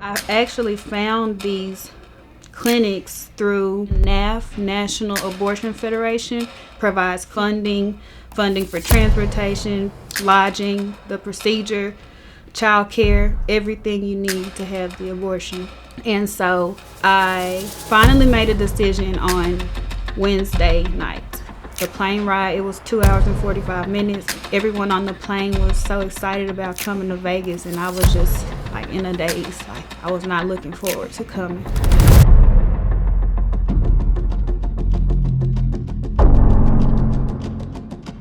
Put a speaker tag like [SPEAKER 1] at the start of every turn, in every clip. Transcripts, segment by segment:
[SPEAKER 1] I actually found these clinics through NAF, National Abortion Federation, provides funding for transportation, lodging, the procedure, child care, everything you need to have the abortion. And so I finally made a decision on Wednesday night. The plane ride, it was 2 hours and 45 minutes. Everyone on the plane was so excited about coming to Vegas, and I was just like in a daze. Like I was not looking forward to coming.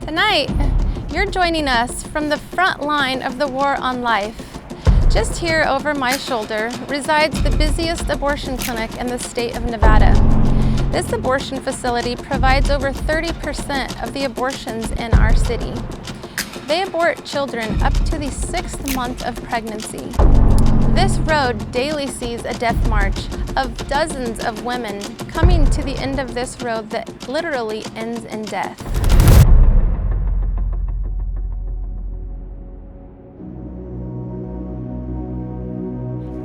[SPEAKER 2] Tonight, you're joining us from the front line of the war on life. Just here over my shoulder resides the busiest abortion clinic in the state of Nevada. This abortion facility provides over 30% of the abortions in our city. They abort children up to the 6th month of pregnancy. This road daily sees a death march of dozens of women coming to the end of this road that literally ends in death.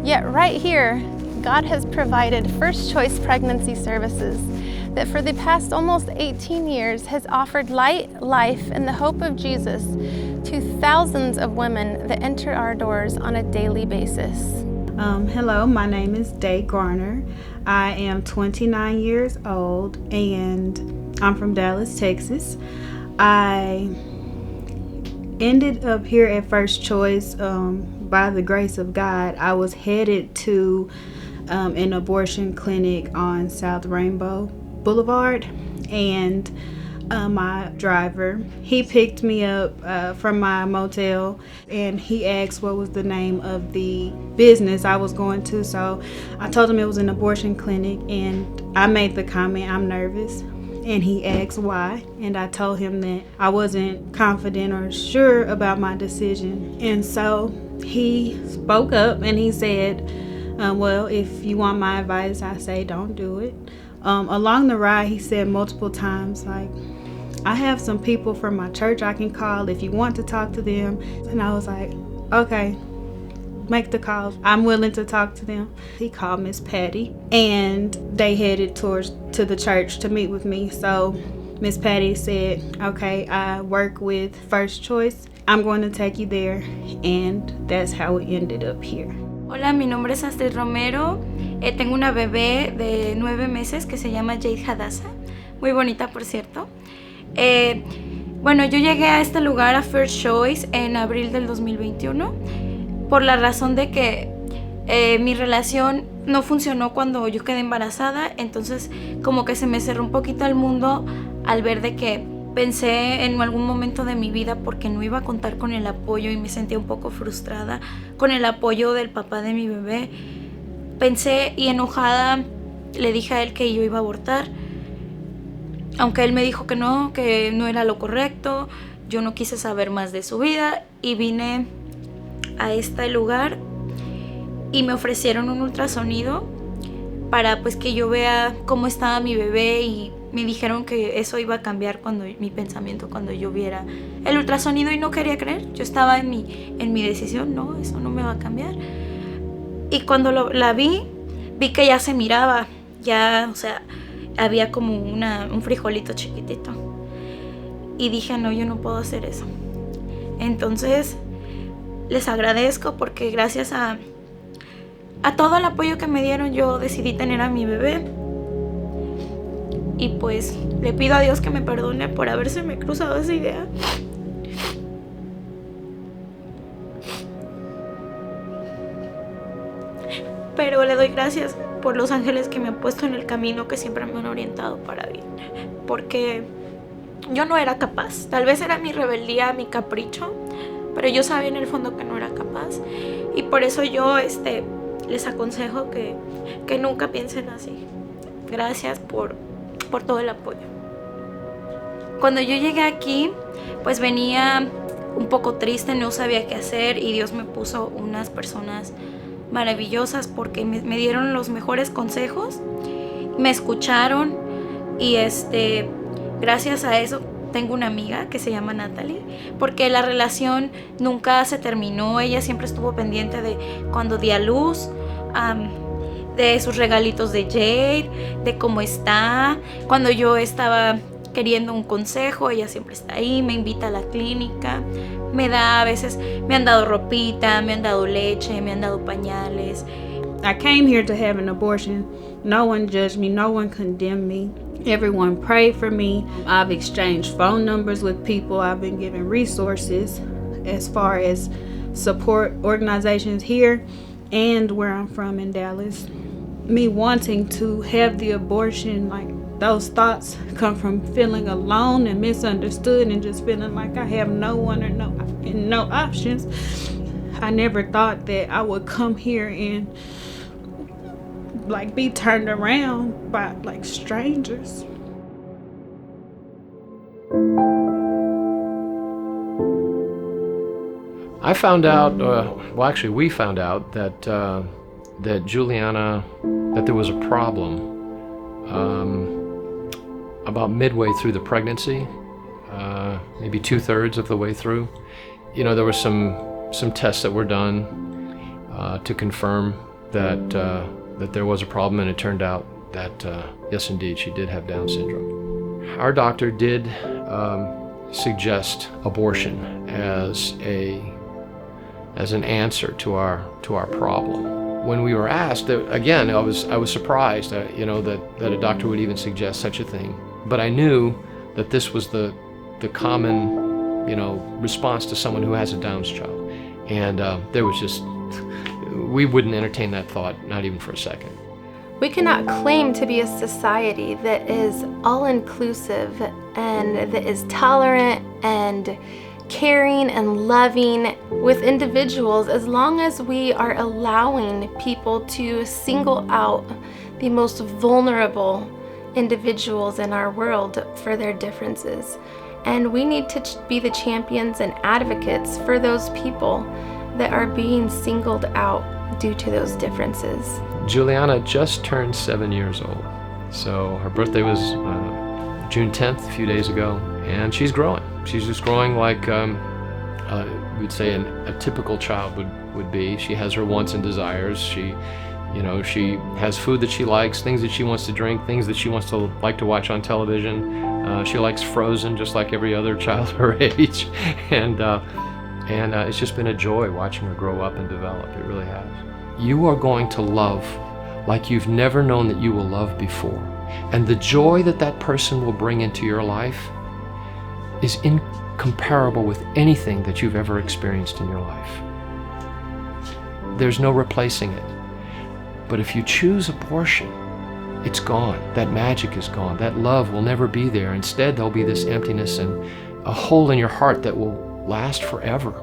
[SPEAKER 2] Yet right here, God has provided first choice pregnancy services that for the past almost 18 years has offered light, life, and the hope of Jesus to thousands of women that enter our doors on a daily basis.
[SPEAKER 1] Hello, my name is Day Garner. I am 29 years old and I'm from Dallas, Texas. I ended up here at First Choice by the grace of God. I was headed to an abortion clinic on South Rainbow Boulevard, and my driver, he picked me up from my motel, and he asked what was the name of the business I was going to. So I told him it was an abortion clinic, and I made the comment, I'm nervous. And he asked why, and I told him that I wasn't confident or sure about my decision. And so he spoke up and he said, well, if you want my advice, I say don't do it. Along the ride, he said multiple times, like, I have some people from my church I can call if you want to talk to them. And I was like, okay, make the call. I'm willing to talk to them. He called Miss Patty, and they headed to the church to meet with me. So Miss Patty said, okay, I work with First Choice. I'm going to take you there. And that's how it ended up here.
[SPEAKER 3] Hola, mi nombre es Astrid Romero. Tengo una bebé de 9 meses que se llama Jade Hadassah. Muy bonita, por cierto. Bueno, yo llegué a este lugar, a First Choice, en abril del 2021, por la razón de que mi relación no funcionó cuando yo quedé embarazada. Entonces como que se me cerró un poquito el mundo al ver de que pensé en algún momento de mi vida porque no iba a contar con el apoyo y me sentía un poco frustrada con el apoyo del papá de mi bebé. Pensé y enojada le dije a él que yo iba a abortar, aunque él me dijo que no era lo correcto. Yo no quise saber más de su vida y vine a este lugar y me ofrecieron un ultrasonido para pues que yo vea cómo estaba mi bebé, y me dijeron que eso iba a cambiar mi pensamiento cuando yo viera el ultrasonido, y no quería creer. Yo estaba en mi decisión, no, eso no me va a cambiar. Y cuando la vi que ya se miraba, ya, o sea, había como un frijolito chiquitito. Y dije, no, yo no puedo hacer eso. Entonces les agradezco porque gracias a todo el apoyo que me dieron, yo decidí tener a mi bebé. Y pues le pido a Dios que me perdone por habérseme cruzado esa idea. Pero le doy gracias por los ángeles que me han puesto en el camino, que siempre me han orientado para bien. Porque yo no era capaz. Tal vez era mi rebeldía, mi capricho, pero yo sabía en el fondo que no era capaz. Y por eso yo les aconsejo que nunca piensen así. Gracias por todo el apoyo. Cuando yo llegué aquí, pues venía un poco triste, no sabía qué hacer, y Dios me puso unas personas maravillosas porque me dieron los mejores consejos, me escucharon, y gracias a eso tengo una amiga que se llama Natalie, porque la relación nunca se terminó. Ella siempre estuvo pendiente de cuando di a luz de sus regalitos de Jade, de cómo está. Cuando yo estaba queriendo un consejo, ella siempre está ahí, me invita a la clínica, a veces me han dado ropita, me han dado leche, me han dado pañales.
[SPEAKER 1] I came here to have an abortion. No one judged me, no one condemned me. Everyone prayed for me. I've exchanged phone numbers with people. I've been given resources as far as support organizations here and where I'm from in Dallas. Me wanting to have the abortion, like those thoughts come from feeling alone and misunderstood and just feeling like I have no one or no options. I never thought that I would come here and like be turned around by like strangers.
[SPEAKER 4] I found out, we found out that Juliana, that there was a problem about midway through the pregnancy, maybe 2/3 of the way through. You know, there were some tests that were done to confirm that there was a problem, and it turned out that yes, indeed, she did have Down syndrome. Our doctor did suggest abortion as an answer to our problem. When we were asked, again, I was surprised, that a doctor would even suggest such a thing. But I knew that this was the common, response to someone who has a Down's child, and there was just, we wouldn't entertain that thought, not even for a second.
[SPEAKER 2] We cannot claim to be a society that is all-inclusive and that is tolerant and caring and loving with individuals as long as we are allowing people to single out the most vulnerable individuals in our world for their differences. And we need to be the champions and advocates for those people that are being singled out due to those differences.
[SPEAKER 4] Juliana just turned 7 years old. So her birthday was June 10th, a few days ago, and she's growing. She's just growing like we'd say a typical child would be. She has her wants and desires. She has food that she likes, things that she wants to drink, things that she wants to like to watch on television. She likes Frozen just like every other child her age, and it's just been a joy watching her grow up and develop. It really has. You are going to love like you've never known that you will love before. And the joy that person will bring into your life is incomparable with anything that you've ever experienced in your life. There's no replacing it. But if you choose abortion, it's gone. That magic is gone. That love will never be there. Instead, there'll be this emptiness and a hole in your heart that will last forever.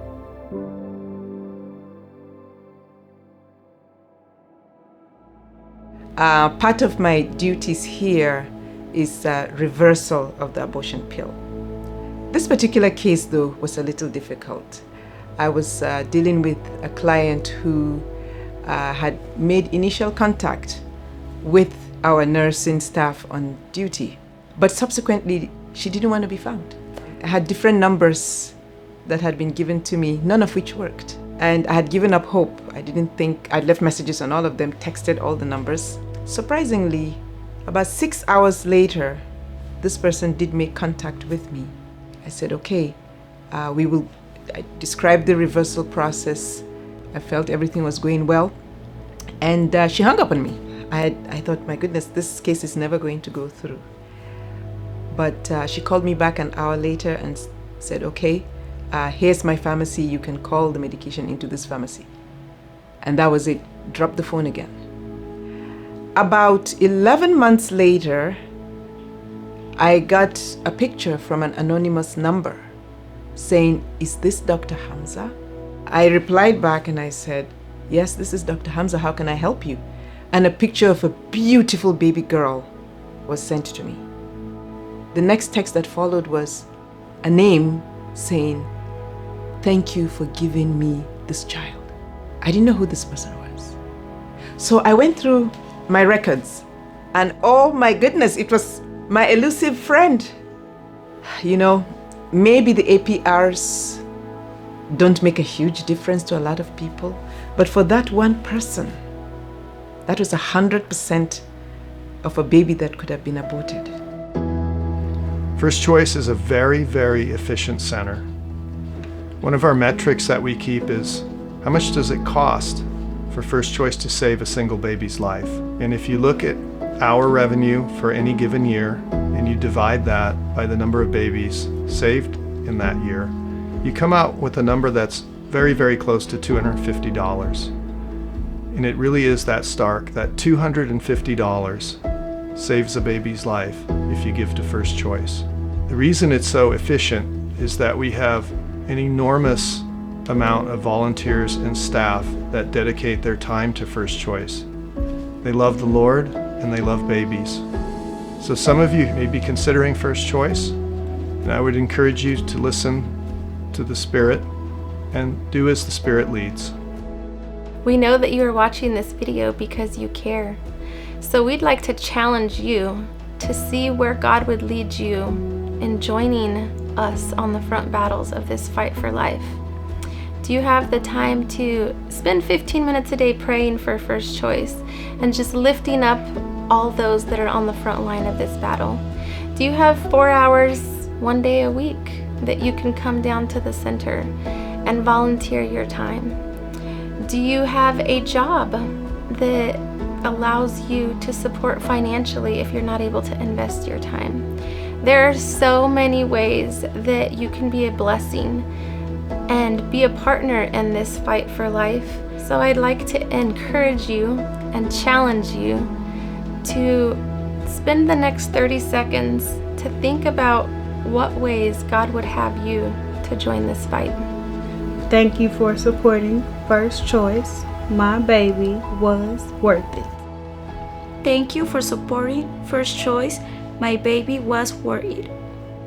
[SPEAKER 5] Part of my duties here is reversal of the abortion pill. This particular case, though, was a little difficult. I was dealing with a client who had made initial contact with our nursing staff on duty, but subsequently she didn't want to be found. I had different numbers that had been given to me, none of which worked. And I had given up hope. I'd left messages on all of them, texted all the numbers. Surprisingly, about 6 hours later, this person did make contact with me. I said, okay, I described the reversal process. I felt everything was going well. And she hung up on me. I thought, my goodness, this case is never going to go through. But she called me back an hour later and said, okay, here's my pharmacy. You can call the medication into this pharmacy. And that was it. Dropped the phone again. About 11 months later, I got a picture from an anonymous number saying, is this Dr. Hamza? I replied back and I said, yes, this is Dr. Hamza. How can I help you? And a picture of a beautiful baby girl was sent to me. The next text that followed was a name saying, thank you for giving me this child. I didn't know who this person was. So I went through my records and oh my goodness, it was my elusive friend. Maybe the APRs don't make a huge difference to a lot of people, but for that one person, That was 100% of a baby that could have been aborted.
[SPEAKER 6] First Choice is a very, very efficient center. One of our metrics that we keep is how much does it cost for First Choice to save a single baby's life? And if you look at our revenue for any given year and you divide that by the number of babies saved in that year, you come out with a number that's very, very close to $250. And it really is that stark, that $250 saves a baby's life if you give to First Choice. The reason it's so efficient is that we have an enormous amount of volunteers and staff that dedicate their time to First Choice. They love the Lord and they love babies. So some of you may be considering First Choice, and I would encourage you to listen to the Spirit and do as the Spirit leads.
[SPEAKER 2] We know that you are watching this video because you care. So we'd like to challenge you to see where God would lead you in joining us on the front battles of this fight for life. Do you have the time to spend 15 minutes a day praying for First Choice and just lifting up all those that are on the front line of this battle? Do you have 4 hours one day a week that you can come down to the center and volunteer your time? Do you have a job that allows you to support financially if you're not able to invest your time? There are so many ways that you can be a blessing and be a partner in this fight for life. So I'd like to encourage you and challenge you to spend the next 30 seconds to think about what ways God would have you to join this fight.
[SPEAKER 1] Thank you for supporting First Choice. My baby was worth it.
[SPEAKER 3] Thank you for supporting First Choice. My baby was worth it.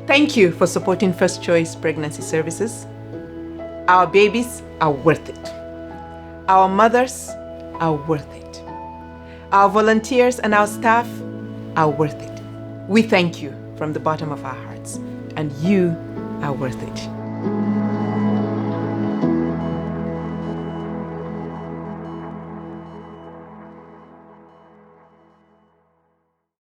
[SPEAKER 5] Thank you for supporting First Choice Pregnancy Services. Our babies are worth it. Our mothers are worth it. Our volunteers and our staff are worth it. We thank you from the bottom of our hearts, and you are worth it.